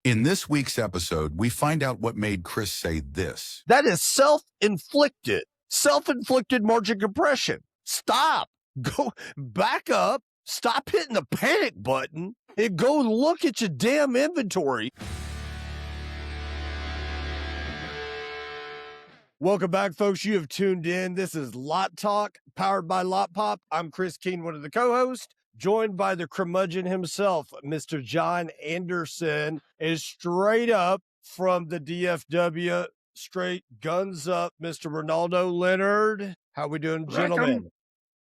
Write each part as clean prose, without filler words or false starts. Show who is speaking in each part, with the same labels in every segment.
Speaker 1: In this week's episode, we find out what made Chris say this.
Speaker 2: That is self-inflicted margin compression. Stop. Go back up. Stop hitting the panic button and go look at your damn inventory. Welcome back, folks. You have tuned in. This is LotTalk, powered by LotPop. I'm Chris Keene, one of the co-hosts, joined by the curmudgeon himself, Mr. John Anderson, is straight up from the DFW, straight guns up, Mr. Ronaldo Leonard. How we doing, gentlemen?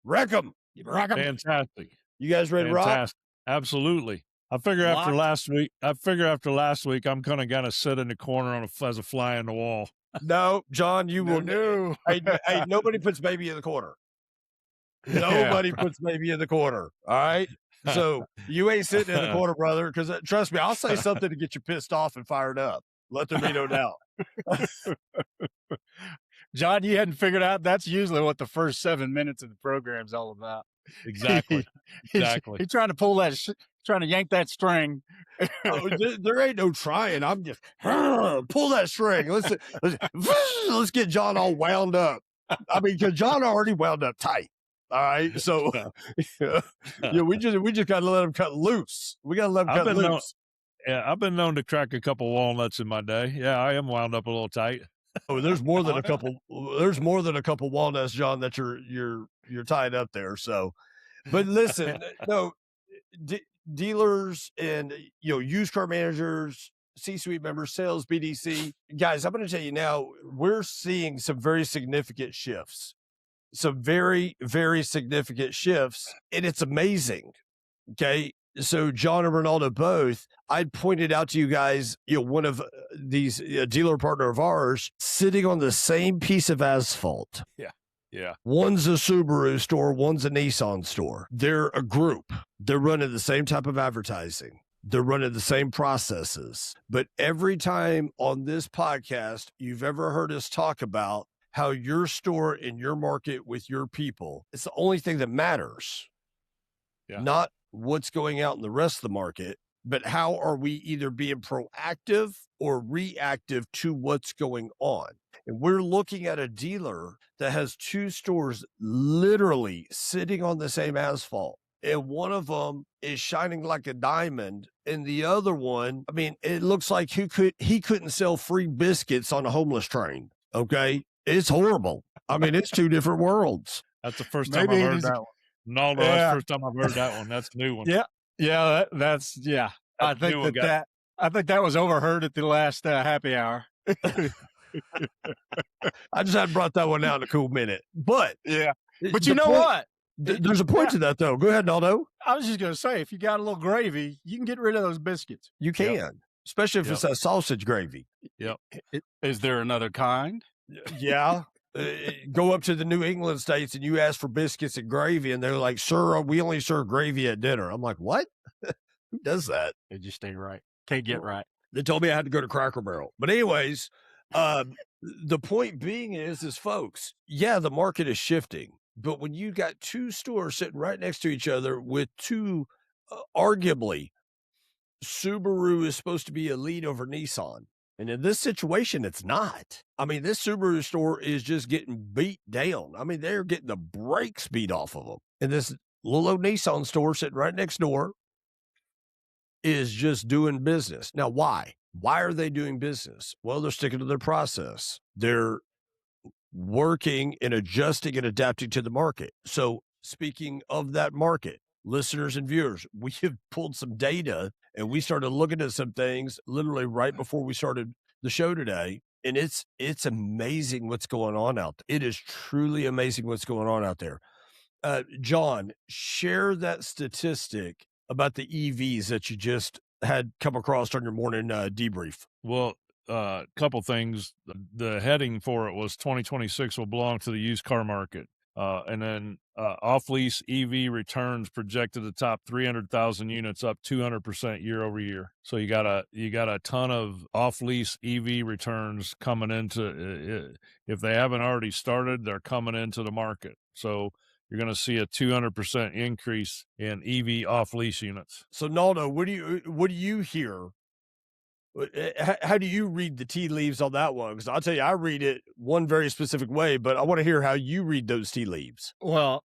Speaker 2: Wreck 'em.
Speaker 3: Fantastic.
Speaker 2: You guys ready to rock?
Speaker 3: Absolutely. I figure after last week, I'm kind of gonna sit in the corner as a fly on the wall.
Speaker 2: No, John, you will.
Speaker 3: No.
Speaker 2: Hey, nobody puts baby in the corner. Nobody puts baby in the corner. All right. So you ain't sitting in the corner, brother, because trust me, I'll say something to get you pissed off and fired up. Let there be no doubt.
Speaker 4: John, you hadn't figured out that's usually what the first 7 minutes of the program's all about.
Speaker 3: Exactly.
Speaker 4: He's trying to pull that, trying to yank that string.
Speaker 2: Oh, there ain't no trying. I'm just pull that string. Let's get John all wound up. I mean, because John already wound up tight. All right, so we just gotta let him cut loose. We gotta let him cut loose.
Speaker 3: I've been known to crack a couple walnuts in my day. Yeah, I am wound up a little tight.
Speaker 2: Oh, there's more than a couple. There's more than a couple walnuts, John, that you're tied up there. So, but listen, no, dealers and used car managers, C-suite members, sales, BDC guys. I'm going to tell you now, we're seeing some very significant shifts. Some very, very significant shifts, and it's amazing. Okay. So John and Ronaldo both, I'd pointed out to you guys, one of these dealer partner of ours sitting on the same piece of asphalt.
Speaker 3: Yeah.
Speaker 2: One's a Subaru store, one's a Nissan store. They're a group. They're running the same type of advertising. They're running the same processes. But every time on this podcast, you've ever heard us talk about how your store in your market with your people, it's the only thing that matters.
Speaker 3: Yeah.
Speaker 2: Not what's going out in the rest of the market, but how are we either being proactive or reactive to what's going on? And we're looking at a dealer that has two stores literally sitting on the same asphalt. And one of them is shining like a diamond. And the other one, I mean, it looks like he couldn't sell free biscuits on a homeless train. Okay. It's horrible. I mean, it's two different worlds.
Speaker 3: That's the first time I've heard that one. No, that's the first time I've heard that one. That's a new one.
Speaker 4: Yeah. That's I think that was overheard at the last happy hour.
Speaker 2: I just hadn't brought that one out in a cool minute. But
Speaker 4: but you know what?
Speaker 2: There's a point to that, though. Go ahead, Naldo.
Speaker 4: I was just going to say, if you got a little gravy, you can get rid of those biscuits.
Speaker 2: You can, especially if it's that sausage gravy.
Speaker 3: Yep.
Speaker 4: Is there another kind?
Speaker 2: Yeah. Go up to the New England states and you ask for biscuits and gravy, and they're like, "Sir, we only serve gravy at dinner." I'm like, "What? Who does that?"
Speaker 4: They just ain't right. Can't get right.
Speaker 2: They told me I had to go to Cracker Barrel. But anyways, the point being is folks, the market is shifting. But when you got two stores sitting right next to each other with two, arguably, Subaru is supposed to be a lead over Nissan. And in this situation, it's not. I mean, this Subaru store is just getting beat down. I mean, they're getting the brakes beat off of them. And this little old Nissan store sitting right next door is just doing business. Now, why? Why are they doing business? Well, they're sticking to their process. They're working and adjusting and adapting to the market. So speaking of that market, listeners and viewers, we have pulled some data and we started looking at some things literally right before we started the show today. And it's amazing what's going on out there. It is truly amazing what's going on out there. John, share that statistic about the EVs that you just had come across on your morning debrief.
Speaker 3: Well, a couple things. The heading for it was 2026 will belong to the used car market. And then off-lease EV returns projected to top 300,000 units, up 200% year over year. So you got a ton of off-lease EV returns coming into. If they haven't already started, they're coming into the market. So you're going to see a 200% increase in EV off-lease units.
Speaker 2: So Naldo, what do you hear How do you read the tea leaves on that one? Because I'll tell you, I read it one very specific way, but I want to hear how you read those tea leaves.
Speaker 4: Well,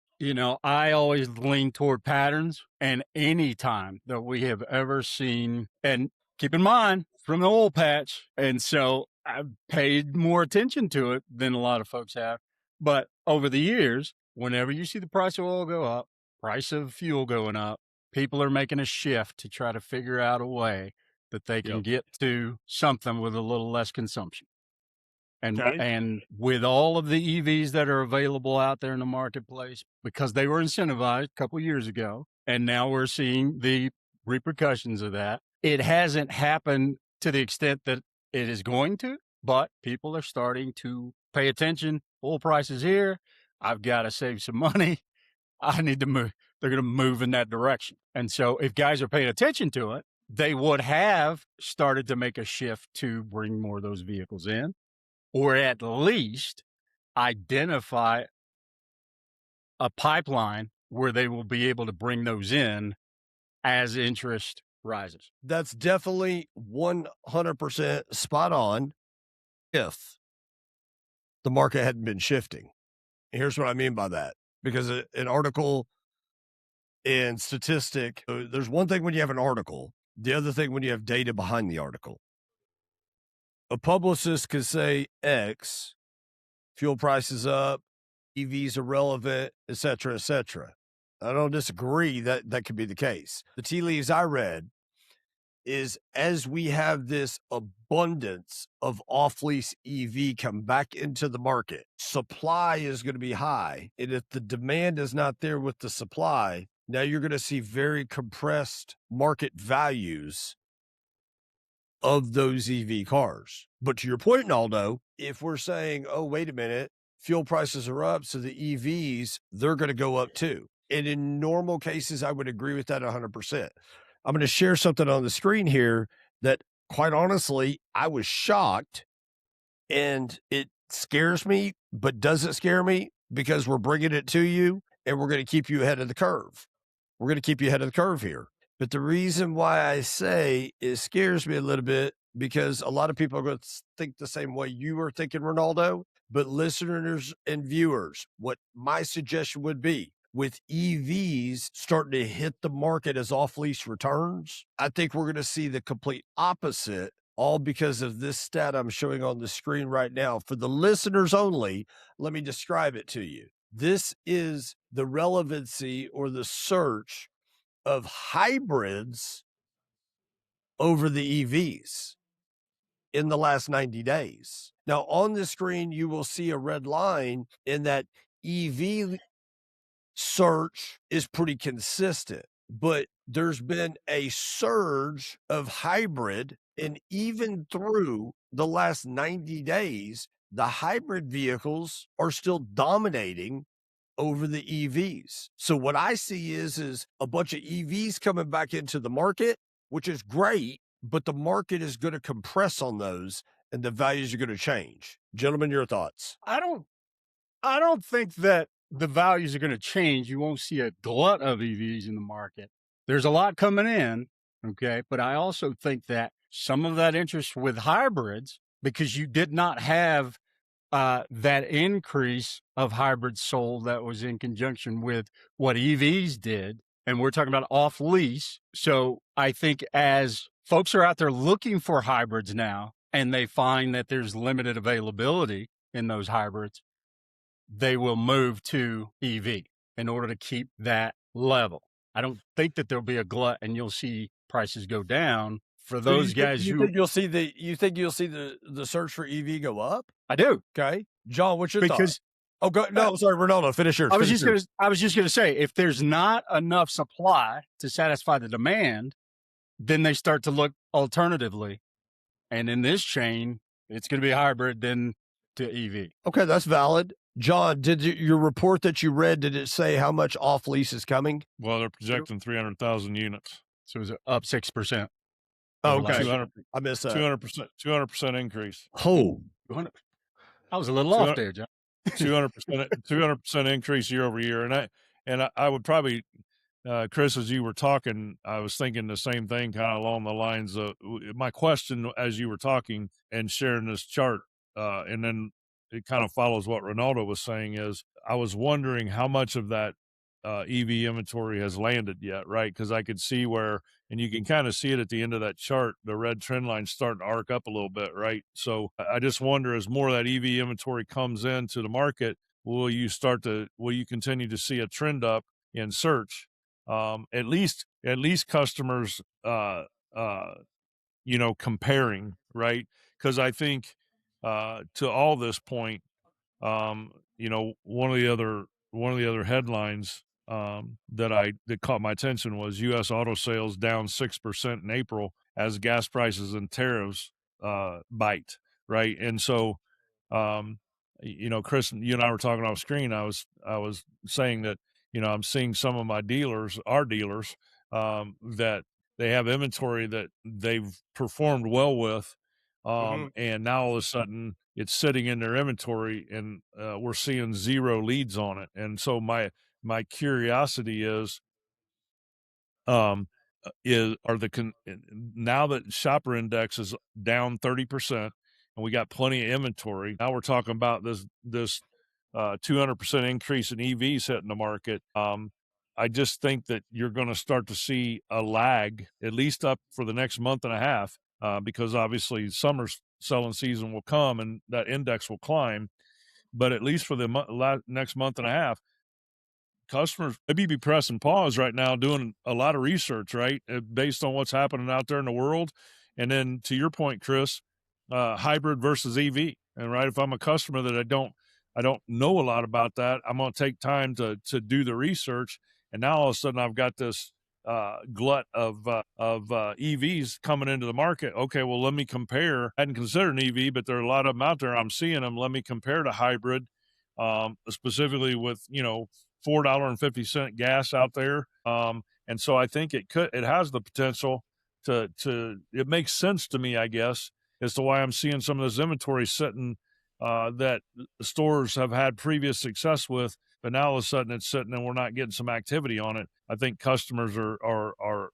Speaker 4: I always lean toward patterns, and any time that we have ever seen, and keep in mind, from the oil patch, and so I've paid more attention to it than a lot of folks have. But over the years, whenever you see the price of oil go up, price of fuel going up, people are making a shift to try to figure out a way that they can get to something with a little less consumption. And with all of the EVs that are available out there in the marketplace, because they were incentivized a couple of years ago, and now we're seeing the repercussions of that. It hasn't happened to the extent that it is going to, but people are starting to pay attention. Oil prices here. I've got to save some money. I need to move. They're going to move in that direction. And so if guys are paying attention to it, they would have started to make a shift to bring more of those vehicles in, or at least identify a pipeline where they will be able to bring those in as interest rises.
Speaker 2: That's definitely 100% spot on if the market hadn't been shifting. Here's what I mean by that. Because an article and statistic, there's one thing when you have an article, the other thing when you have data behind the article. A publicist could say X, fuel prices up, EVs are relevant, et cetera, et cetera. I don't disagree that that could be the case. The tea leaves I read is as we have this abundance of off-lease EV come back into the market, supply is going to be high. And if the demand is not there with the supply, now you're going to see very compressed market values of those EV cars. But to your point, Naldo, if we're saying, oh, wait a minute, fuel prices are up, so the EVs, they're going to go up too. And in normal cases, I would agree with that 100%. I'm going to share something on the screen here that, quite honestly, I was shocked, and it scares me, but doesn't scare me because we're bringing it to you and we're going to keep you ahead of the curve. We're going to keep you ahead of the curve here. But the reason why I say it scares me a little bit, because a lot of people are going to think the same way you were thinking, Ronaldo. But listeners and viewers, what my suggestion would be, with EVs starting to hit the market as off-lease returns, I think we're going to see the complete opposite, all because of this stat I'm showing on the screen right now. For the listeners only, let me describe it to you. This is the relevancy or the search of hybrids over the EVs in the last 90 days. Now, on the screen, you will see a red line in that EV search is pretty consistent, but there's been a surge of hybrid, and even through the last 90 days, the hybrid vehicles are still dominating over the EVs. So what I see is a bunch of EVs coming back into the market, which is great, but the market is going to compress on those and the values are going to change. Gentlemen, your thoughts?
Speaker 4: I don't think that the values are going to change. You won't see a glut of EVs in the market. There's a lot coming in, okay? But I also think that some of that interest with hybrids, because you did not have that increase of hybrids sold that was in conjunction with what EVs did. And we're talking about off lease. So I think as folks are out there looking for hybrids now, and they find that there's limited availability in those hybrids, they will move to EV in order to keep that level. I don't think that there'll be a glut and you'll see prices go down for those guys.
Speaker 2: You think you'll see the search for EV go up?
Speaker 4: I do.
Speaker 2: Okay. John, what's your thought?
Speaker 4: Oh,
Speaker 2: go, no, sorry, Ronaldo, finish yours.
Speaker 4: I was just going to say, if there's not enough supply to satisfy the demand, then they start to look alternatively. And in this chain, it's going to be hybrid then to EV.
Speaker 2: Okay, that's valid. John, did your report that you read, did it say how much off lease is coming?
Speaker 3: Well, they're projecting 300,000 units.
Speaker 4: So it was up 6%.
Speaker 2: Oh, okay.
Speaker 3: 200,
Speaker 2: I missed that.
Speaker 3: 200% increase.
Speaker 2: Oh,
Speaker 4: 200. I was a little off there, John.
Speaker 3: 200% increase year over year. And I would probably Chris, as you were talking, I was thinking the same thing, kind of along the lines of my question as you were talking and sharing this chart. And then it kind of follows what Ronaldo was saying is I was wondering how much of that EV inventory has landed yet, right? Because I could see where, and you can kind of see it at the end of that chart, the red trend line starting to arc up a little bit, right? So I just wonder as more of that EV inventory comes into the market, will you continue to see a trend up in search? At least customers, comparing, right? Because I think to all this point, one of the other headlines that caught my attention was U.S. auto sales down 6% in April as gas prices and tariffs bite, right? And so, Chris, you and I were talking off screen. I was saying that I'm seeing some of our dealers, that they have inventory that they've performed well with, and now all of a sudden it's sitting in their inventory, and we're seeing zero leads on it. And so my curiosity um, now that shopper index is down 30% and we got plenty of inventory, now we're talking about this 200% increase in EVs hitting the market. I just think that you're going to start to see a lag, at least up for the next month and a half, because obviously summer selling season will come and that index will climb. But at least for the next month and a half, customers maybe be pressing pause right now, doing a lot of research, right, based on what's happening out there in the world. And then to your point, Chris, hybrid versus EV, and right, if I'm a customer that I don't know a lot about that, I'm going to take time to do the research. And now all of a sudden I've got this glut of EVs coming into the market. Okay, well, let me compare. I hadn't considered an EV, but there are a lot of them out there. I'm seeing them. Let me compare to hybrid, specifically with $4.50 gas out there. And so I think it has the potential it makes sense to me, I guess, as to why I'm seeing some of this inventory sitting, that stores have had previous success with, but now all of a sudden it's sitting and we're not getting some activity on it. I think customers are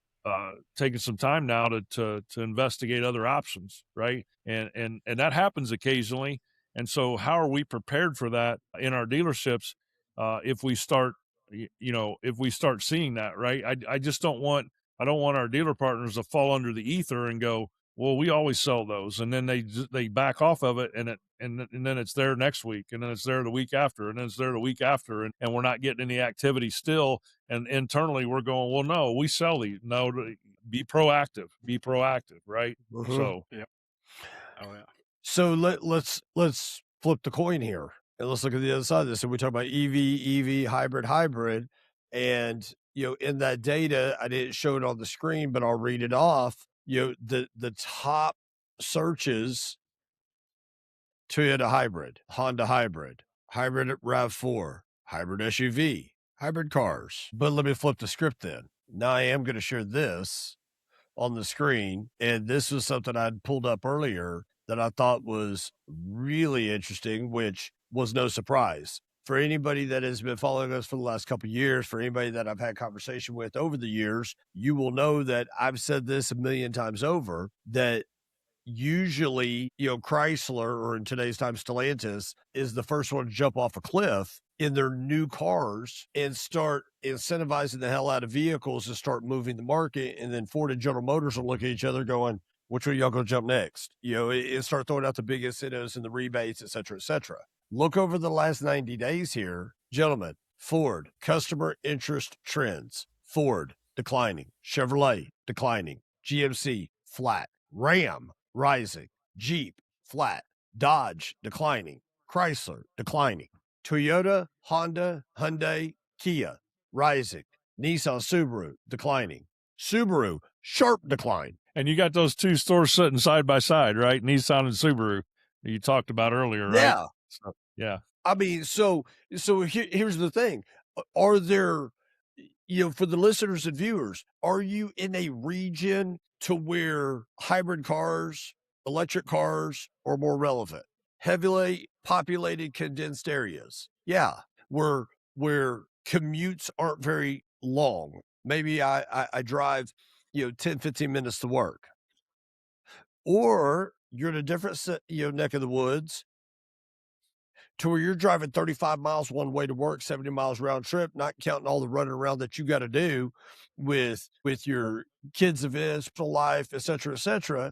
Speaker 3: taking some time now to investigate other options, right? And that happens occasionally. And so how are we prepared for that in our dealerships? If we start, if we start seeing that, right? I don't want our dealer partners to fall under the ether and go, well, we always sell those, and then they back off of it, and then it's there next week, and then it's there the week after, and then it's there the week after, and we're not getting any activity still. And internally we're going, well, no, we sell these. No, be proactive, right? So
Speaker 4: yeah. Oh yeah.
Speaker 2: So let's flip the coin here and let's look at the other side of this. And we talk about EV, hybrid, and in that data, I didn't show it on the screen, but I'll read it off. The top searches: Toyota hybrid, Honda hybrid, hybrid RAV4, hybrid SUV, hybrid cars. But let me flip the script then. Now I am going to share this on the screen, and this was something I'd pulled up earlier that I thought was really interesting, which was no surprise. For anybody that has been following us for the last couple of years, for anybody that I've had conversation with over the years, you will know that I've said this a million times over, that usually, Chrysler, or in today's time, Stellantis, is the first one to jump off a cliff in their new cars and start incentivizing the hell out of vehicles and start moving the market. And then Ford and General Motors will look at each other going, which way y'all gonna jump next? And start throwing out the big incentives and the rebates, et cetera, et cetera. Look over the last 90 days here, gentlemen. Ford, customer interest trends. Ford, declining. Chevrolet, declining. GMC, flat. Ram, rising. Jeep, flat. Dodge, declining. Chrysler, declining. Toyota, Honda, Hyundai, Kia, rising. Nissan, Subaru, declining. Subaru, sharp decline.
Speaker 3: and you got those two stores sitting side by side, right? Nissan and Subaru that you talked about earlier, right?
Speaker 2: Yeah.
Speaker 3: So, yeah.
Speaker 2: I mean, so here's the thing. Are there, for the listeners and viewers, are you in a region to where hybrid cars, electric cars are more relevant? Heavily populated, condensed areas. Yeah. Where commutes aren't very long, Maybe I drive, 10, 15 minutes to work. Or you're in a different neck of the woods to where you're driving 35 miles one way to work, 70 miles round trip, not counting all the running around that you got to do with your kids' events, life, et cetera,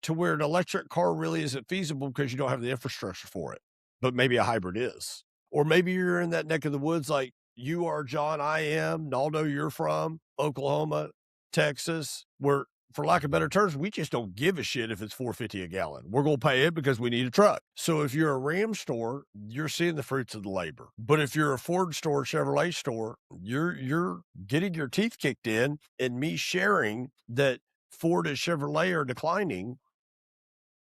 Speaker 2: to where an electric car really isn't feasible because you don't have the infrastructure for it. But maybe a hybrid is. Or maybe you're in that neck of the woods like you are, John, I am, Naldo, you're from Oklahoma, Texas, where, for lack of better terms, we just don't give a shit if it's $4.50 a gallon. We're going to pay it because we need a truck. So if you're a Ram store, you're seeing the fruits of the labor. But if you're a Ford store, Chevrolet store, you're getting your teeth kicked in, and me sharing that Ford and Chevrolet are declining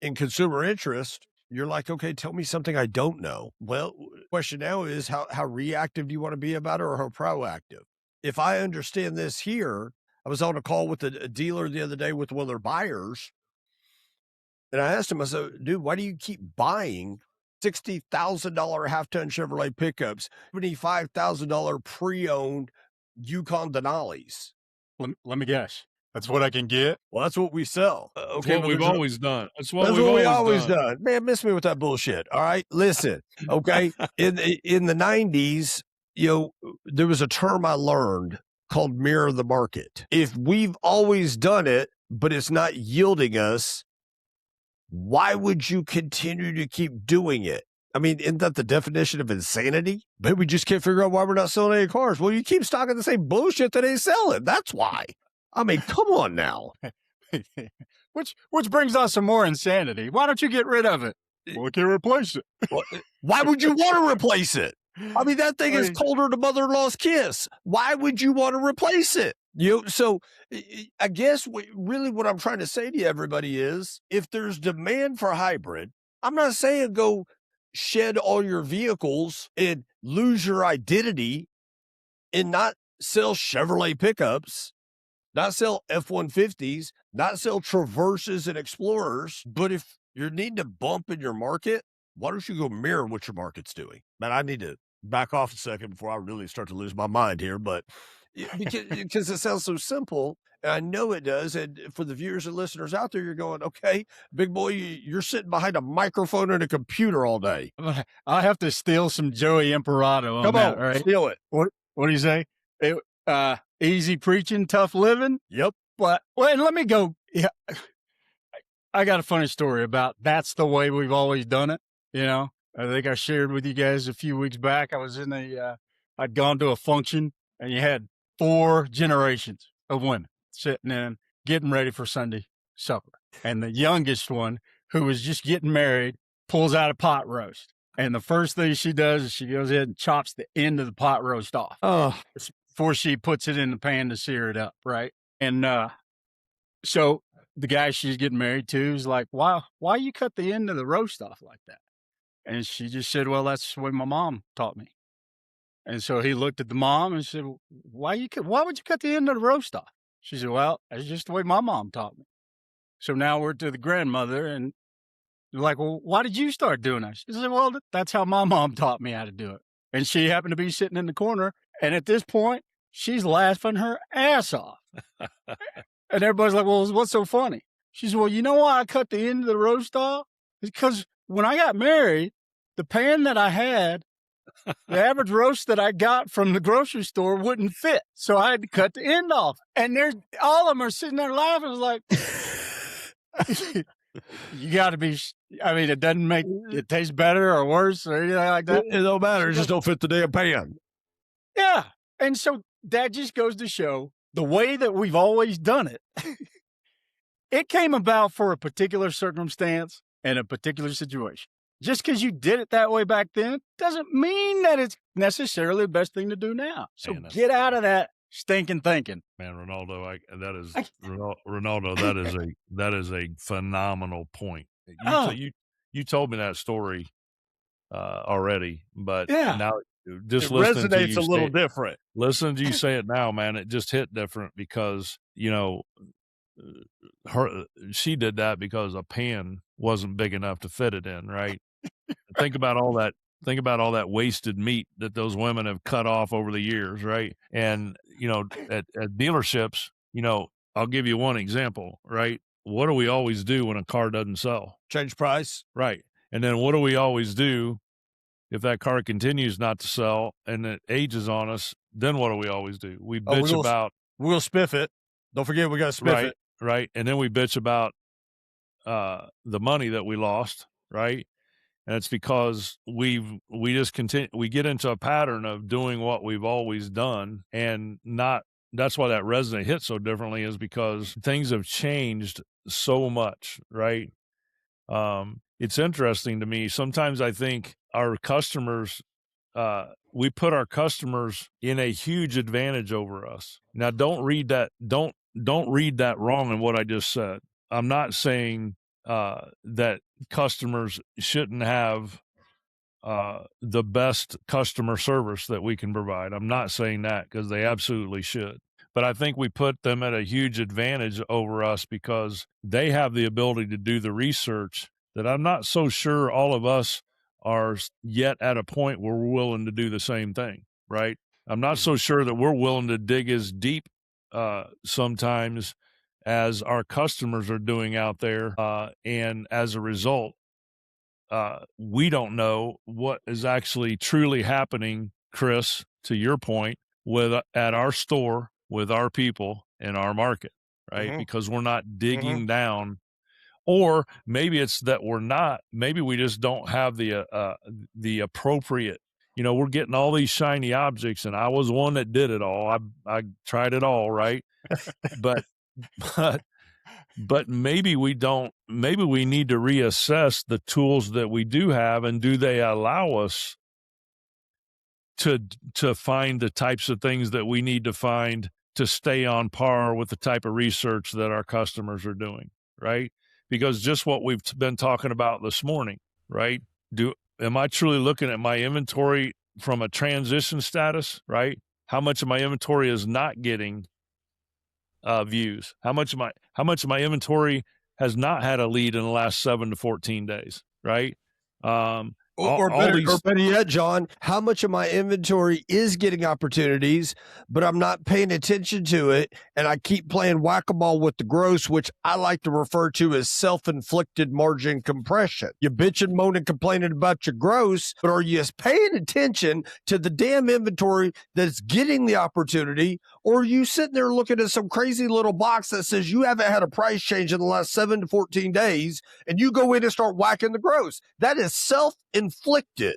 Speaker 2: in consumer interest. You're like, okay, tell me something I don't know. Well, the question now is how reactive do you want to be about it, or how proactive? If I understand this here, I was on a call with a dealer the other day with one of their buyers. And I asked him, I said, dude, why do you keep buying $60,000 half-ton Chevrolet pickups, $75,000 pre-owned Yukon Denali's?
Speaker 4: Let me guess. That's what I can get.
Speaker 2: Well, that's what we sell.
Speaker 3: That's what we've always done. That's what
Speaker 2: That's
Speaker 3: we've
Speaker 2: what we
Speaker 3: always
Speaker 2: always
Speaker 3: done.
Speaker 2: done. Man, miss me with that bullshit. All right, listen. Okay, in the 90s, there was a term I learned called mirror the market. If we've always done it, but it's not yielding us, why would you continue to keep doing it? I mean, isn't that the definition of insanity? But we just can't figure out why we're not selling any cars. Well, you keep stocking the same bullshit that ain't selling. That's why. I mean, come on now.
Speaker 4: Which brings on some more insanity. Why don't you get rid of it? Well, we can replace it.
Speaker 2: Why would you want to replace it? I mean, that thing is colder than a mother-in-law's kiss. Why would you want to replace it? So I guess really what I'm trying to say to everybody is, if there's demand for hybrid, I'm not saying go shed all your vehicles and lose your identity and not sell Chevrolet pickups, not sell F-150s, not sell Traverses and Explorers. But if you're needing to bump in your market, why don't you go mirror what your market's doing? Man, I need to back off a second before I really start to lose my mind here. But because it sounds so simple, and I know it does. And for the viewers and listeners out there, you're going, okay, big boy, you're sitting behind a microphone and a computer all day.
Speaker 4: I have to steal some Joey Imperato on
Speaker 2: Come
Speaker 4: that,
Speaker 2: on,
Speaker 4: right?
Speaker 2: steal it.
Speaker 4: What do you say? Easy preaching, tough living.
Speaker 2: Yep.
Speaker 4: And let me go. Yeah, I got a funny story about that's the way we've always done it. I think I shared with you guys a few weeks back. I was I'd gone to a function, and you had 4 generations of women sitting in, getting ready for Sunday supper. And the youngest one, who was just getting married, pulls out a pot roast. And the first thing she does is she goes ahead and chops the end of the pot roast off.
Speaker 2: Oh,
Speaker 4: Before she puts it in the pan to sear it up, right? And so the guy she's getting married to is like, why you cut the end of the roast off like that? And she just said, well, that's the way my mom taught me. And so he looked at the mom and said, why would you cut the end of the roast off? She said, well, that's just the way my mom taught me. So now we're to the grandmother, and they're like, well, why did you start doing that? She said, well, that's how my mom taught me how to do it. And she happened to be sitting in the corner. And at this point, she's laughing her ass off. And everybody's like, well, what's so funny? She said, well, you know why I cut the end of the roast off? Because when I got married, the pan that I had, the average roast that I got from the grocery store wouldn't fit. So I had to cut the end off. And all of them are sitting there laughing. It's like, you got to be, I mean, it doesn't make it taste better or worse or anything like that.
Speaker 2: It don't matter. It just don't fit the damn pan.
Speaker 4: Yeah. And so that just goes to show the way that we've always done it. It came about for a particular circumstance and a particular situation. Just because you did it that way back then doesn't mean that it's necessarily the best thing to do now. So get out of that stinking thinking.
Speaker 3: Man, Ronaldo, Ronaldo, that is a phenomenal point. You told me that story already, but now just
Speaker 2: it
Speaker 3: listening to
Speaker 2: resonates
Speaker 3: you
Speaker 2: a little different.
Speaker 3: Listening to you say it now, man, it just hit different because she did that because a pan wasn't big enough to fit it in, right? Think about all that wasted meat that those women have cut off over the years, right? And at dealerships, I'll give you one example, right? What do we always do when a car doesn't sell?
Speaker 2: Change price.
Speaker 3: Right. And then what do we always do if that car continues not to sell and it ages on us? Then what do we always do? We bitch about.
Speaker 2: We'll spiff it. Don't forget we got to spiff it.
Speaker 3: Right. And then we bitch about the money that we lost, right? And it's because we just continue, we get into a pattern of doing what we've always done and not, that's why that resonate hits so differently, is because things have changed so much, right? It's interesting to me. Sometimes I think our customers, we put our customers in a huge advantage over us. Now, don't read that wrong in what I just said. I'm not saying that customers shouldn't have the best customer service that we can provide. I'm not saying that, because they absolutely should. But I think we put them at a huge advantage over us because they have the ability to do the research that I'm not so sure all of us are yet at a point where we're willing to do the same thing, right? I'm not so sure that we're willing to dig as deep sometimes as our customers are doing out there. And as a result, we don't know what is actually truly happening, Chris, to your point, at our store, with our people in our market, right?
Speaker 2: Mhm.
Speaker 3: Because we're not digging down, or maybe it's that maybe we just don't have the appropriate, we're getting all these shiny objects, and I was one that did it all. I tried it all, right? but but maybe we need to reassess the tools that we do have, and do they allow us to find the types of things that we need to find to stay on par with the type of research that our customers are doing, right? Because just what we've been talking about this morning, right? Am I truly looking at my inventory from a transition status, right? How much of my inventory is not getting views? How much of my inventory has not had a lead in the last 7 to 14 days, right?
Speaker 2: Or better yet, John, how much of my inventory is getting opportunities, but I'm not paying attention to it, and I keep playing whack-a-mole with the gross, which I like to refer to as self-inflicted margin compression. You're bitching, moaning, complaining about your gross, but are you paying attention to the damn inventory that's getting the opportunity, or are you sitting there looking at some crazy little box that says you haven't had a price change in the last 7 to 14 days, and you go in and start whacking the gross? That is self-inflicted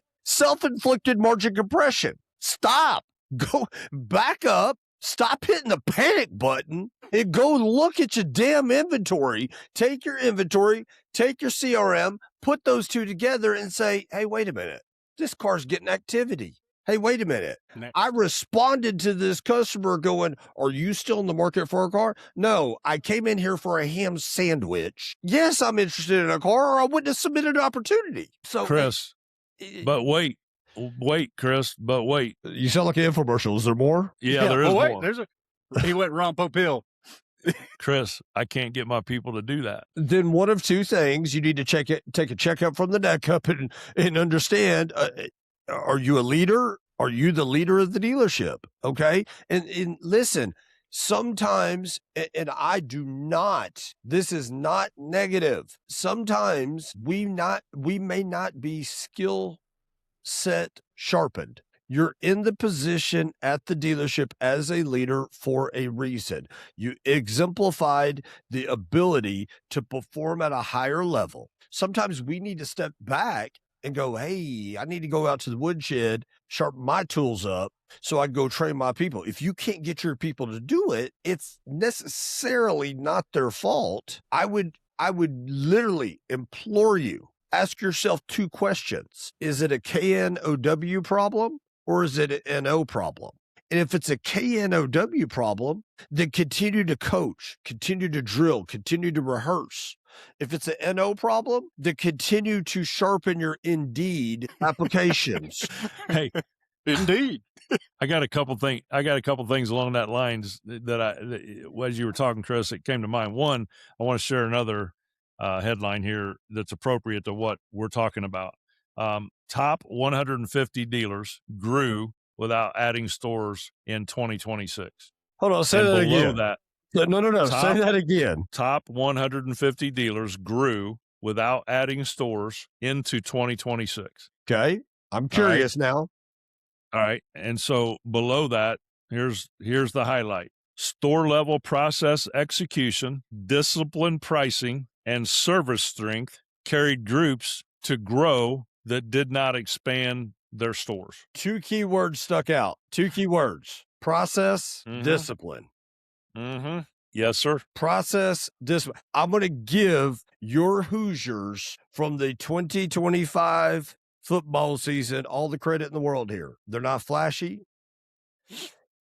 Speaker 2: margin compression. Stop. Go back up. Stop hitting the panic button and go look at your damn inventory. Take your inventory, take your CRM, put those two together and say, hey, wait a minute. This car's getting activity. Hey, wait a minute. I responded to this customer going, are you still in the market for a car? No, I came in here for a ham sandwich. Yes, I'm interested in a car, or I wouldn't have submitted an opportunity. So,
Speaker 3: Chris, but wait, Chris, but wait.
Speaker 2: You sound like an infomercial. Is there more?
Speaker 3: Yeah, there is more.
Speaker 4: He went Rompo Pill.
Speaker 3: Chris, I can't get my people to do that.
Speaker 2: Then one of two things: you need to take a checkup from the neck up and understand. Are you a leader? Are you the leader of the dealership? Okay. And listen, sometimes, and I do not, this is not negative. Sometimes we may not be skill set sharpened. You're in the position at the dealership as a leader for a reason. You exemplified the ability to perform at a higher level. Sometimes we need to step back and go, hey, I need to go out to the woodshed, sharpen my tools up so I can go train my people. If you can't get your people to do it, it's necessarily not their fault. I would literally implore you, ask yourself two questions. Is it a KNOW problem or is it an NO problem? And if it's a KNOW problem, then continue to coach, continue to drill, continue to rehearse. If it's an NO problem, then continue to sharpen your Indeed applications.
Speaker 3: Hey,
Speaker 4: Indeed.
Speaker 3: I got a couple things along that lines that as you were talking, Chris, it came to mind. One, I want to share another headline here that's appropriate to what we're talking about. Top 150 dealers grew without adding stores in 2026.
Speaker 2: Hold on, say
Speaker 3: And
Speaker 2: that
Speaker 3: below
Speaker 2: again.
Speaker 3: that,
Speaker 2: No. Say
Speaker 3: top-
Speaker 2: that again.
Speaker 3: top 150 dealers grew without adding stores into 2026.
Speaker 2: Okay. I'm curious now.
Speaker 3: All right. And so below that, here's the highlight. Store level process execution, disciplined pricing, and service strength carried groups to grow that did not expand their stores.
Speaker 2: 2 key words stuck out. 2 key words. Process, discipline.
Speaker 3: Mm-hmm. Yes, sir.
Speaker 2: Process, discipline. I'm going to give your Hoosiers from the 2025 football season all the credit in the world here. They're not flashy.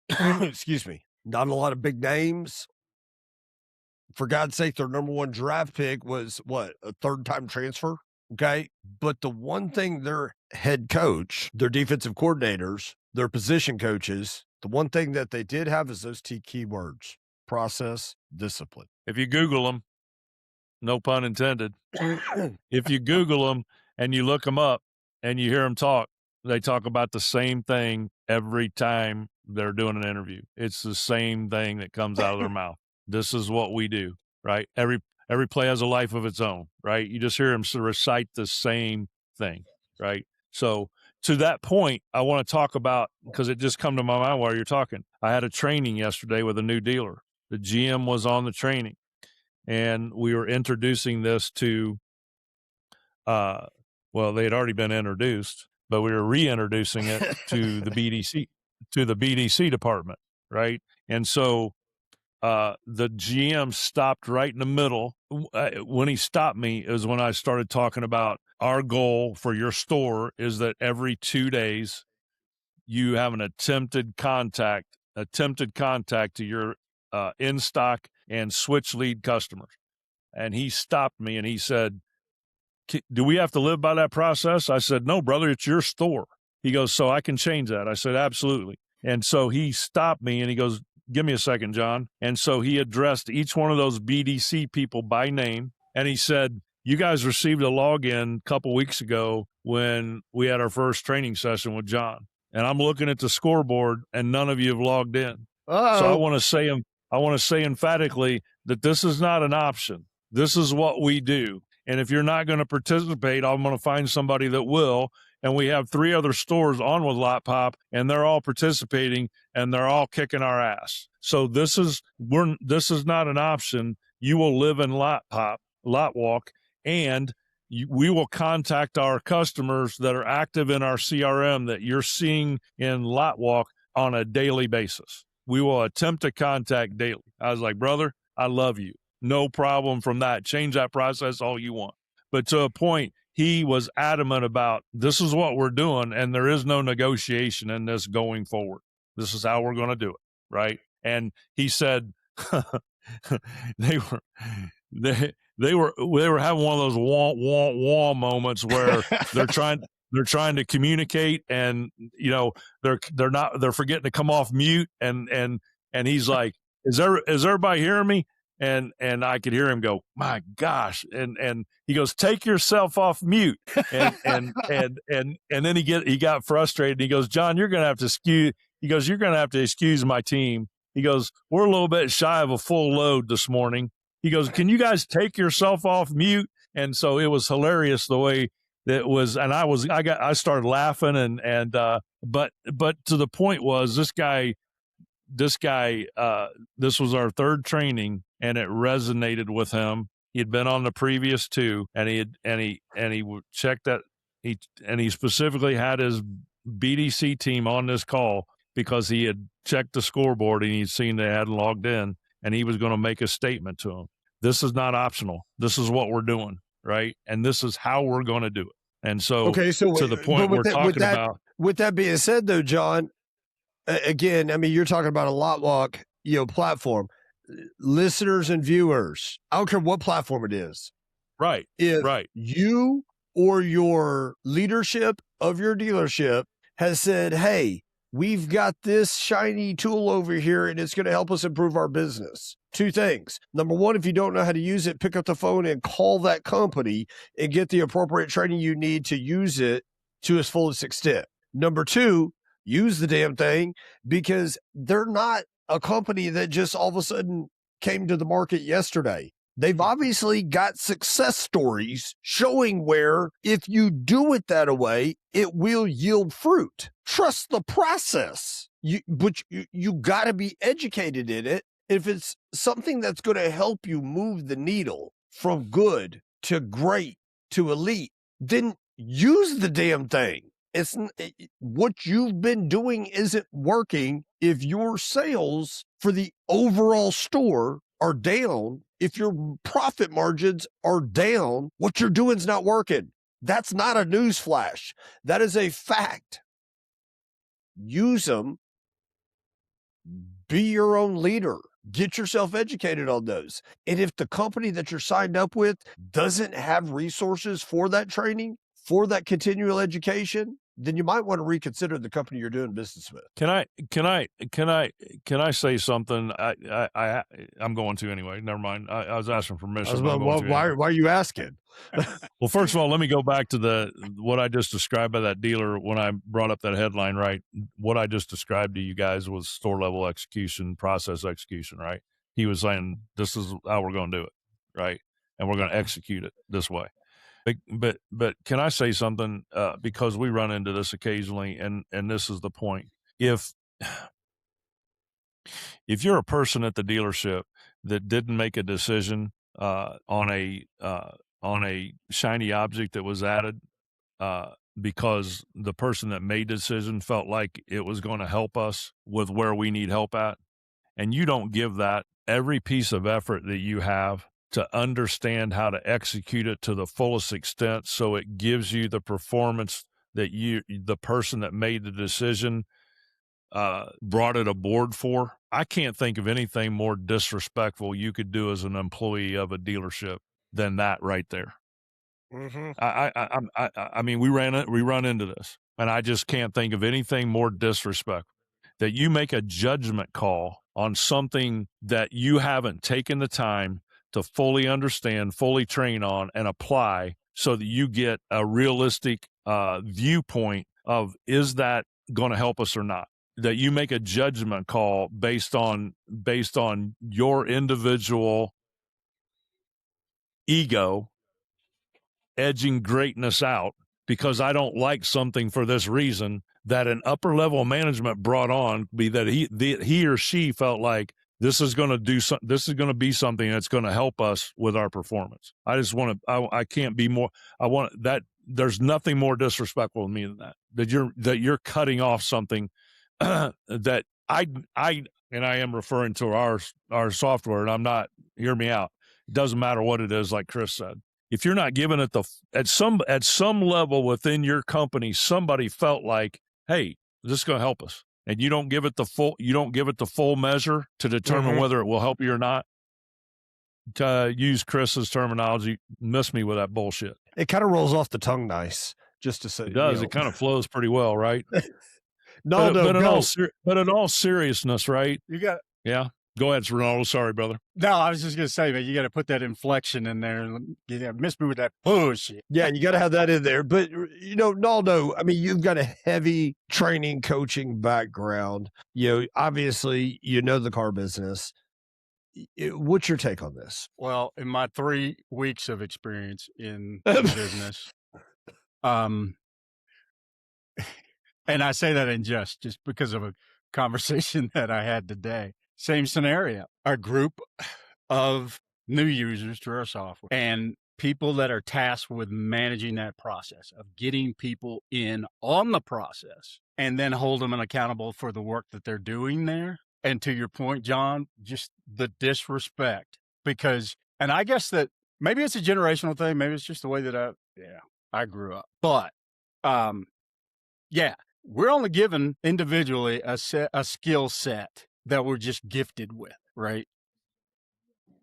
Speaker 2: Excuse me. Not a lot of big names. For God's sake, their number 1 draft pick was what, a 3rd-time transfer? Okay. But the one thing their head coach, their defensive coordinators, their position coaches, the one thing that they did have is those 2 key words: process, discipline.
Speaker 3: If you Google them, no pun intended, if you Google them and you look them up and you hear them talk, they talk about the same thing every time they're doing an interview. It's the same thing that comes out of their mouth. This is what we do, right? Every play has a life of its own, right? You just hear them recite the same thing, right? So to that point, I want to talk about, because it just come to my mind while you're talking. I had a training yesterday with a new dealer. The GM was on the training, and we were introducing this to, well, they had already been introduced, but we were reintroducing it to the BDC department, right? And so the GM stopped right in the middle. When he stopped me is when I started talking about our goal for your store is that every 2 days you have an attempted contact to your in-stock and switch lead customers. And he stopped me and he said, do we have to live by that process? I said, no, brother, it's your store. He goes, so I can change that. I said, absolutely. And so he stopped me and he goes, give me a second, John. And so he addressed each one of those BDC people by name. And he said, you guys received a login a couple weeks ago when we had our first training session with John. And I'm looking at the scoreboard and none of you have logged in.
Speaker 2: Uh-oh.
Speaker 3: So I want to say emphatically that this is not an option. This is what we do. And if you're not going to participate, I'm going to find somebody that will. And we have 3 other stores on with Lot Pop, and they're all participating, and they're all kicking our ass. So this is not an option. You will live in Lot Walk, and we will contact our customers that are active in our CRM that you're seeing in Lot Walk on a daily basis. We will attempt to contact daily. I was like, brother, I love you. No problem from that. Change that process all you want. But to a point, he was adamant about this is what we're doing, and there is no negotiation in this going forward. This is how we're going to do it, right? And he said they were having one of those wah moments where they're trying to communicate, and they're forgetting to come off mute, and he's like, is everybody hearing me? And I could hear him go, my gosh. And he goes, take yourself off mute. And then he got frustrated. And he goes, John, you're going to have to excuse my team. He goes, we're a little bit shy of a full load this morning. He goes, can you guys take yourself off mute? And so it was hilarious the way that was. And I started laughing but to the point was this was our 3rd training, and it resonated with him. He had been on the previous 2, and he checked that he specifically had his BDC team on this call because he had checked the scoreboard and he'd seen they hadn't logged in, and he was going to make a statement to them. This is not optional. This is what we're doing, right? And this is how we're going to do it. And so, to the point we're talking about.
Speaker 2: With that being said, though, John, again, I mean, you're talking about a LotWalk, platform. Listeners and viewers, I don't care what platform it is.
Speaker 3: Right.
Speaker 2: If
Speaker 3: right.
Speaker 2: you or your leadership of your dealership has said, hey, we've got this shiny tool over here and it's going to help us improve our business. 2 things. Number 1, if you don't know how to use it, pick up the phone and call that company and get the appropriate training you need to use it to its fullest extent. Number 2, use the damn thing, because they're not a company that just all of a sudden came to the market yesterday. They've obviously got success stories showing where if you do it that way, it will yield fruit. Trust the process. But you got to be educated in it. If it's something that's going to help you move the needle from good to great to elite, then use the damn thing. It's what you've been doing isn't working if your sales for the overall store are down. If your profit margins are down, what you're doing is not working. That's not a news flash. That is a fact. Use them. Be your own leader. Get yourself educated on those. And if the company that you're signed up with doesn't have resources for that training, for that continual education, then you might want to reconsider the company you're doing business with.
Speaker 3: Can I say something? I'm going to anyway. Never mind. I was asking permission.
Speaker 2: Why are you asking?
Speaker 3: Well, first of all, let me go back to what I just described by that dealer when I brought up that headline, right? What I just described to you guys was store level execution, process execution, right? He was saying, this is how we're going to do it, right? And we're going to execute it this way. But can I say something? Because we run into this occasionally, and this is the point. If you're a person at the dealership that didn't make a decision on a shiny object that was added because the person that made the decision felt like it was going to help us with where we need help at, and you don't give that every piece of effort that you have to understand how to execute it to the fullest extent so it gives you the performance that the person that made the decision brought it aboard for. I can't think of anything more disrespectful you could do as an employee of a dealership than that right there.
Speaker 2: Mm-hmm.
Speaker 3: I mean, we run into this, and I just can't think of anything more disrespectful. That you make a judgment call on something that you haven't taken the time to fully understand, fully train on, and apply so that you get a realistic viewpoint of, is that going to help us or not? That you make a judgment call based on your individual ego edging greatness out because I don't like something for this reason, that an upper level management brought on, be that he or she felt like this is going to be something that's going to help us with our performance. I just want to, I can't be more, I want that. There's nothing more disrespectful to me than that you're cutting off something that I am referring to our software, and I'm not, hear me out. It doesn't matter what it is, like Chris said. If you're not giving it at some level within your company, somebody felt like, hey, this is going to help us, and you don't give it the full measure to determine whether it will help you or not. To use Chris's terminology, miss me with that bullshit.
Speaker 2: It kind of rolls off the tongue nice, just to say.
Speaker 3: It does. It kind of flows pretty well, right?
Speaker 2: But
Speaker 3: in all seriousness, right?
Speaker 4: You got.
Speaker 3: Yeah. Go ahead, Ronaldo. Sorry, brother.
Speaker 4: No, I was just going to say, man, you got to put that inflection in there. Miss me with that bullshit.
Speaker 2: Yeah, you got to have that in there. But, Naldo, I mean, you've got a heavy training, coaching background. Obviously, the car business. What's your take on this?
Speaker 4: Well, in my 3 weeks of experience in the business, and I say that in just because of a conversation that I had today. Same scenario, a group of new users to our software and people that are tasked with managing that process of getting people in on the process and then hold them accountable for the work that they're doing there. And to your point, John, just the disrespect, because, and I guess that maybe it's a generational thing. Maybe it's just the way that I grew up, but, we're only given individually a skill set that we're just gifted with, right?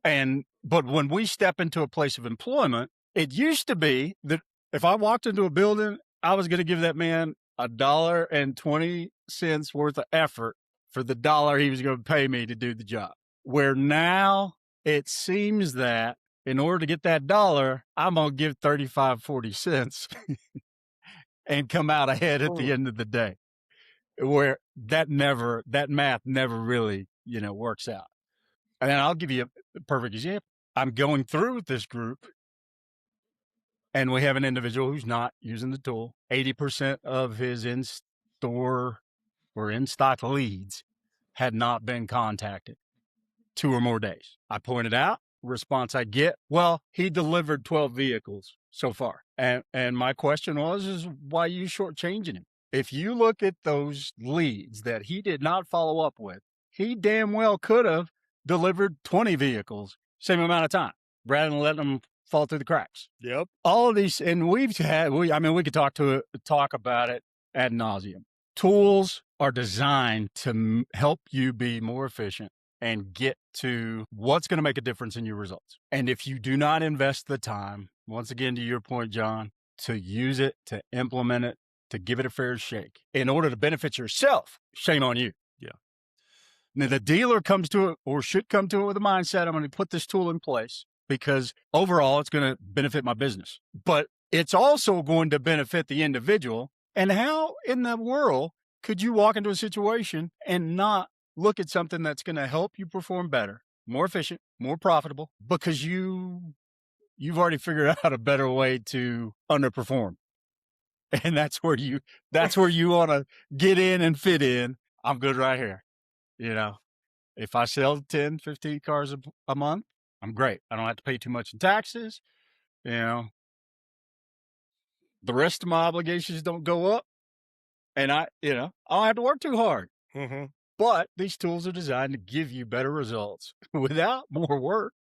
Speaker 4: But when we step into a place of employment, it used to be that if I walked into a building, I was going to give that man $1.20 worth of effort for the dollar he was going to pay me to do the job. Where now it seems that in order to get that dollar, I'm going to give 35, 40 cents and come out ahead at the end of the day. where that math never really, works out. And I'll give you a perfect example. I'm going through with this group, and we have an individual who's not using the tool. 80% of his in-store or in-stock leads had not been contacted 2 or more days. I pointed out, response I get, well, he delivered 12 vehicles so far. And my question is why are you shortchanging him? If you look at those leads that he did not follow up with, he damn well could have delivered 20 vehicles, same amount of time, rather than letting them fall through the cracks.
Speaker 2: Yep.
Speaker 4: All of these, and we could talk about it ad nauseum. Tools are designed to help you be more efficient and get to what's going to make a difference in your results. And if you do not invest the time, once again, to your point, John, to use it, to implement it, to give it a fair shake in order to benefit yourself, shame on you.
Speaker 3: Yeah.
Speaker 4: Now, the dealer comes to it or should come to it with a mindset, I'm going to put this tool in place because overall it's going to benefit my business. But it's also going to benefit the individual. And how in the world could you walk into a situation and not look at something that's going to help you perform better, more efficient, more profitable, because you've already figured out a better way to underperform. And that's where you want to get in and fit in. I'm good right here. If I sell 10, 15 cars a month, I'm great. I don't have to pay too much in taxes. The rest of my obligations don't go up, and I don't have to work too hard.
Speaker 2: Mm-hmm.
Speaker 4: But these tools are designed to give you better results without more work.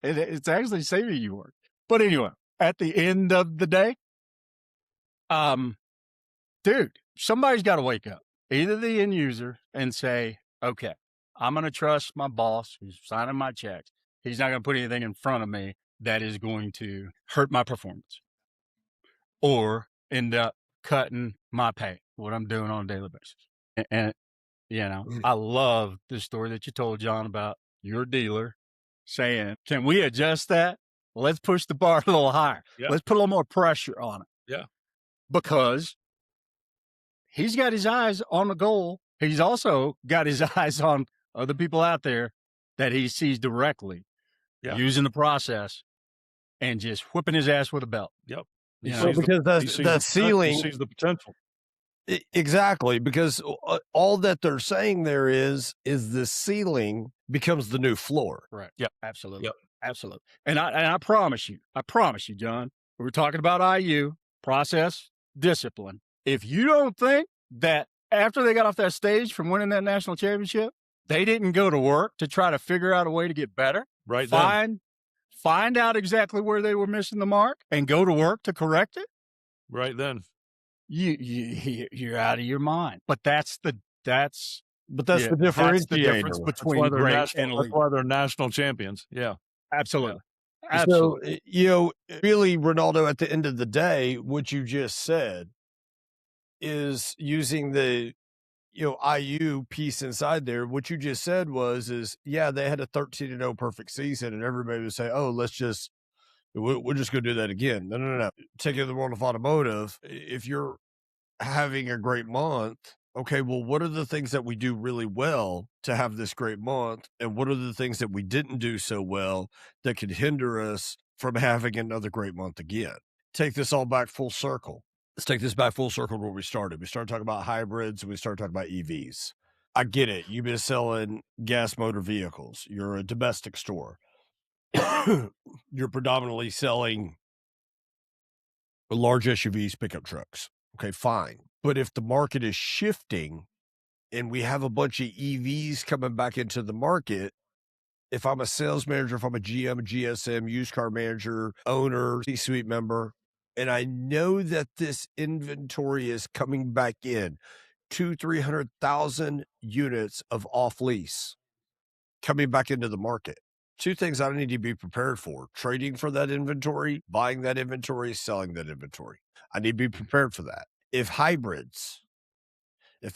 Speaker 4: It's actually saving you work. But anyway, at the end of the day, dude, somebody's got to wake up, either the end user and say, okay, I'm going to trust my boss who's signing my checks. He's not going to put anything in front of me that is going to hurt my performance or end up cutting my pay, what I'm doing on a daily basis. And I love the story that you told, John, about your dealer saying, can we adjust that? Let's push the bar a little higher.
Speaker 3: Yeah.
Speaker 4: Let's put a little more pressure on it.
Speaker 3: Yeah.
Speaker 4: Because he's got his eyes on the goal. He's also got his eyes on other people out there that he sees directly using the process and just whipping his ass with a belt.
Speaker 3: Yep.
Speaker 2: Because that ceiling,
Speaker 3: he sees the potential.
Speaker 2: Exactly, because all that they're saying there is the ceiling becomes the new floor.
Speaker 4: Right. Yep. Absolutely.
Speaker 3: Yep.
Speaker 4: Absolutely. And I promise you, John, we were talking about IU, process, discipline. If you don't think that after they got off that stage from winning that national championship, they didn't go to work to try to figure out a way to get better,
Speaker 3: right?
Speaker 4: Find out exactly where they were missing the mark and go to work to correct it.
Speaker 3: Right then.
Speaker 4: You're out of your mind. But that's the differentiator.
Speaker 2: That's the difference
Speaker 4: between great and elite.
Speaker 3: That's why they're national champions. Yeah.
Speaker 4: Absolutely.
Speaker 3: Yeah.
Speaker 4: Absolutely.
Speaker 2: So, really, Ronaldo, at the end of the day, what you just said is using the, IU piece inside there. What you just said is they had a 13-0 perfect season, and everybody would say, oh, we're just going to do that again. No. Take it to the world of automotive. If you're having a great month, okay, well, what are the things that we do really well to have this great month? And what are the things that we didn't do so well that could hinder us from having another great month again? Take this all back full circle. Let's take this back full circle to where we started. We started talking about hybrids and we started talking about EVs. I get it. You've been selling gas motor vehicles. You're a domestic store. You're predominantly selling large SUVs, pickup trucks. Okay, fine. But if the market is shifting and we have a bunch of EVs coming back into the market, if I'm a sales manager, if I'm a GM, a GSM, used car manager, owner, C-suite member, and I know that this inventory is coming back in, 300,000 units of off lease coming back into the market. Two things I need to be prepared for: trading for that inventory, buying that inventory, selling that inventory. I need to be prepared for that. If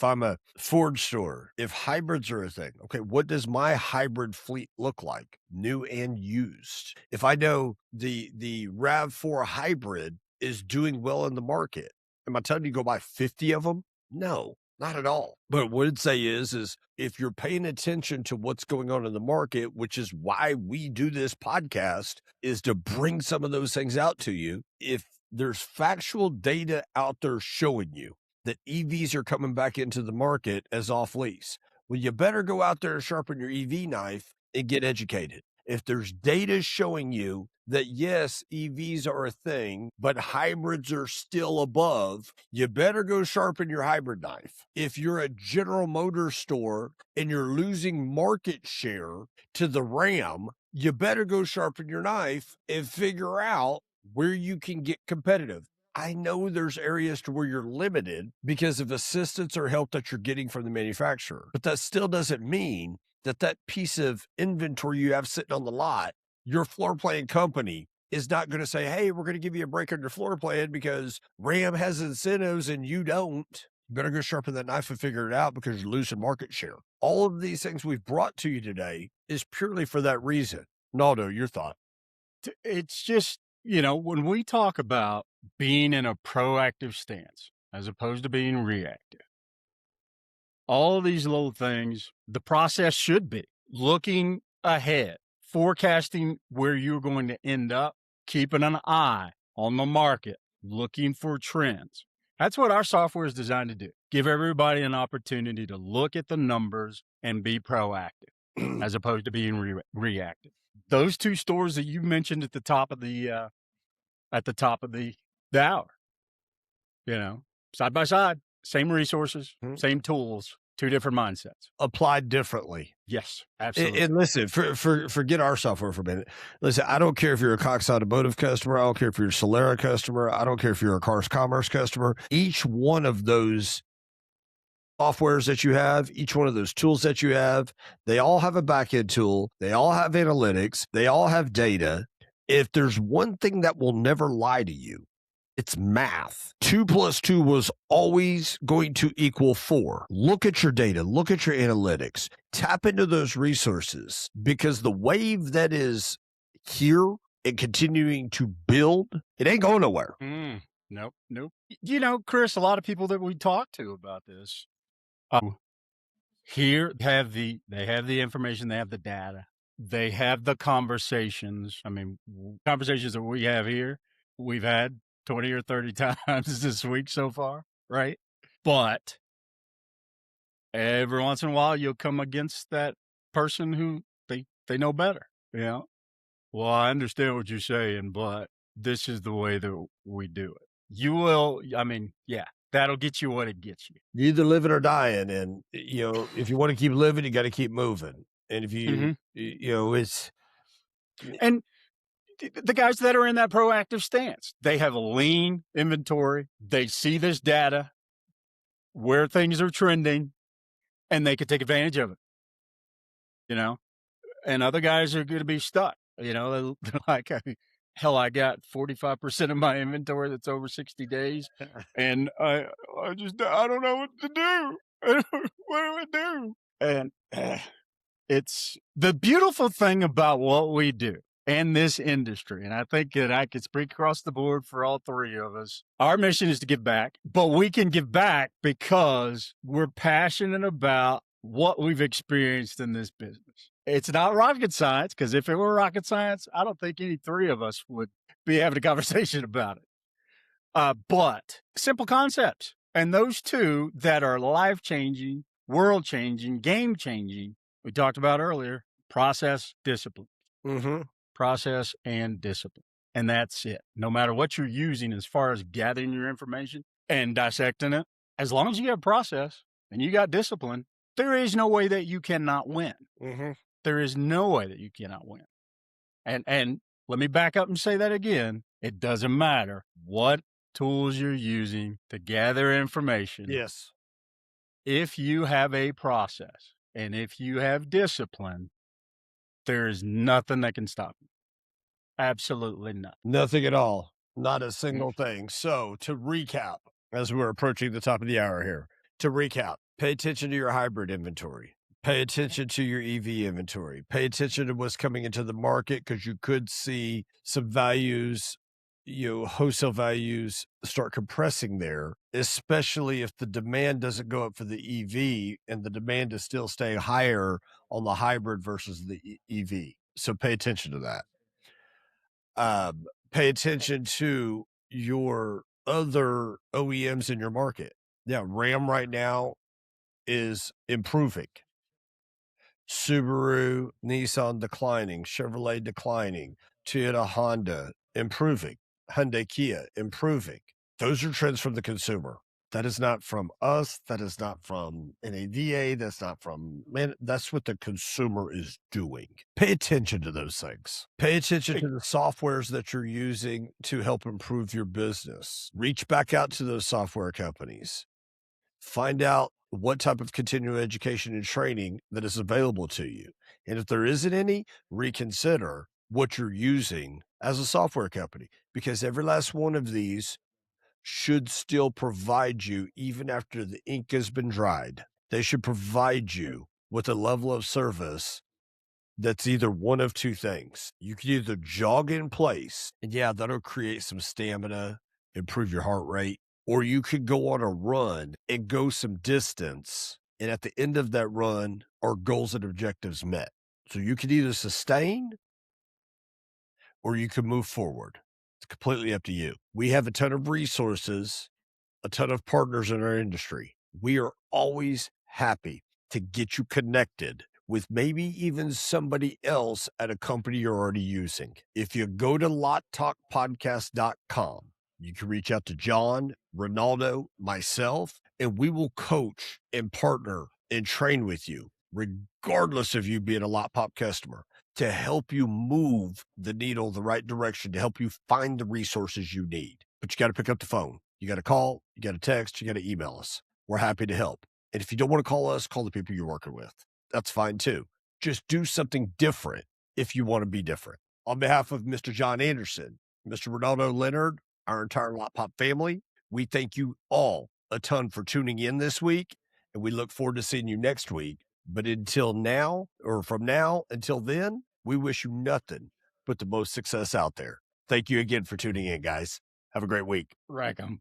Speaker 2: I'm a Ford store, if hybrids are a thing, okay, what does my hybrid fleet look like, new and used? If I know the RAV4 hybrid is doing well in the market, am I telling you to go buy 50 of them? No. Not at all. But what I'd say is if you're paying attention to what's going on in the market, which is why we do this podcast, is to bring some of those things out to you. If there's factual data out there showing you that EVs are coming back into the market as off lease, well, you better go out there and sharpen your EV knife and get educated. If there's data showing you that, yes, EVs are a thing, but hybrids are still above, you better go sharpen your hybrid knife. If you're a General Motors store and you're losing market share to the Ram, you better go sharpen your knife and figure out where you can get competitive. I know there's areas to where you're limited because of assistance or help that you're getting from the manufacturer, but that still doesn't mean that piece of inventory you have sitting on the lot, your floor plan company is not going to say, hey, we're going to give you a break on your floor plan because Ram has incentives and you don't. You better go sharpen that knife and figure it out because you're losing market share. All of these things we've brought to you today is purely for that reason. Naldo, your thought?
Speaker 4: It's just, when we talk about being in a proactive stance as opposed to being reactive, all of these little things, the process should be looking ahead, forecasting where you're going to end up, keeping an eye on the market, looking for trends. That's what our software is designed to do. Give everybody an opportunity to look at the numbers and be proactive as opposed to being reactive. Those two stores that you mentioned at the top of the hour, side by side, same resources, same tools, two different mindsets.
Speaker 2: Applied differently.
Speaker 4: Yes, absolutely.
Speaker 2: And listen, forget our software for a minute. Listen, I don't care if you're a Cox Automotive customer. I don't care if you're a Solera customer. I don't care if you're a Cars Commerce customer. Each one of those softwares that you have, each one of those tools that you have, they all have a backend tool. They all have analytics. They all have data. If there's one thing that will never lie to you, it's math. 2 + 2 was always going to equal 4. Look at your data. Look at your analytics. Tap into those resources because the wave that is here and continuing to build, it ain't going nowhere.
Speaker 4: Nope. Chris, a lot of people that we talk to about this here they have the information, they have the data, they have the conversations. I mean, conversations that we have here, we've had 20 or 30 times this week so far, right? But every once in a while, you'll come against that person who they know better, Well, I understand what you're saying, but this is the way that we do it. You will, that'll get you what it gets you.
Speaker 2: You're either living or dying. And, if you want to keep living, you got to keep moving. And if you, it's.
Speaker 4: And the guys that are in that proactive stance, they have a lean inventory. They see this data, where things are trending, and they can take advantage of it. And other guys are going to be stuck. They're like, hell, I got 45% of my inventory that's over 60 days, and I don't know what to do. What do I do? And it's the beautiful thing about what we do and this industry, and I think that I could speak across the board for all three of us. Our mission is to give back, but we can give back because we're passionate about what we've experienced in this business. It's not rocket science, because if it were rocket science, I don't think any three of us would be having a conversation about it. But simple concepts. And those two that are life-changing, world-changing, game-changing, we talked about earlier, process, discipline. Process and discipline. And that's it. No matter what you're using as far as gathering your information and dissecting it, as long as you have process and you got discipline, there is no way that you cannot win. There is no way that you cannot win. And let me back up and say that again. It doesn't matter what tools you're using to gather information.
Speaker 2: Yes.
Speaker 4: If you have a process and if you have discipline, there is nothing that can stop you. Absolutely nothing.
Speaker 2: Nothing at all. Not a single thing. So to recap, as we're approaching the top of the hour here, pay attention to your hybrid inventory. Pay attention to your EV inventory. Pay attention to what's coming into the market because you could see some values, wholesale values start compressing there, especially if the demand doesn't go up for the EV and the demand is still staying higher on the hybrid versus the EV. So pay attention to that. Pay attention to your other OEMs in your market. Yeah, Ram right now is improving. Subaru, Nissan declining, Chevrolet declining, Toyota, Honda improving, Hyundai, Kia improving. Those are trends from the consumer. That is not from us. That is not from NADA. That's not from, man, that's what the consumer is doing. Pay attention to those things. Pay attention to the softwares that you're using to help improve your business. Reach back out to those software companies. Find out what type of continuing education and training that is available to you. And if there isn't any, reconsider what you're using as a software company, because every last one of these should still provide you, even after the ink has been dried. They should provide you with a level of service that's either one of two things. You can either jog in place, and yeah, that'll create some stamina, improve your heart rate, or you could go on a run and go some distance. And at the end of that run, are goals and objectives met? So you can either sustain or you can move forward. It's completely up to you. We have a ton of resources, a ton of partners in our industry. We are always happy to get you connected with maybe even somebody else at a company you're already using. If you go to LotTalkPodcast.com, you can reach out to John, Ronaldo, myself, and we will coach and partner and train with you, regardless of you being a Lot Pop customer, to help you move the needle the right direction, to help you find the resources you need. But you got to pick up the phone. You got to call, you got to text, you got to email us. We're happy to help. And if you don't want to call us, call the people you're working with. That's fine too. Just do something different if you want to be different. On behalf of Mr. John Anderson, Mr. Ronaldo Leonard, our entire Lot Pop family, we thank you all a ton for tuning in this week, and we look forward to seeing you next week. But until now, or from now until then, we wish you nothing but the most success out there. Thank you again for tuning in, guys. Have a great week.
Speaker 4: Rack 'em.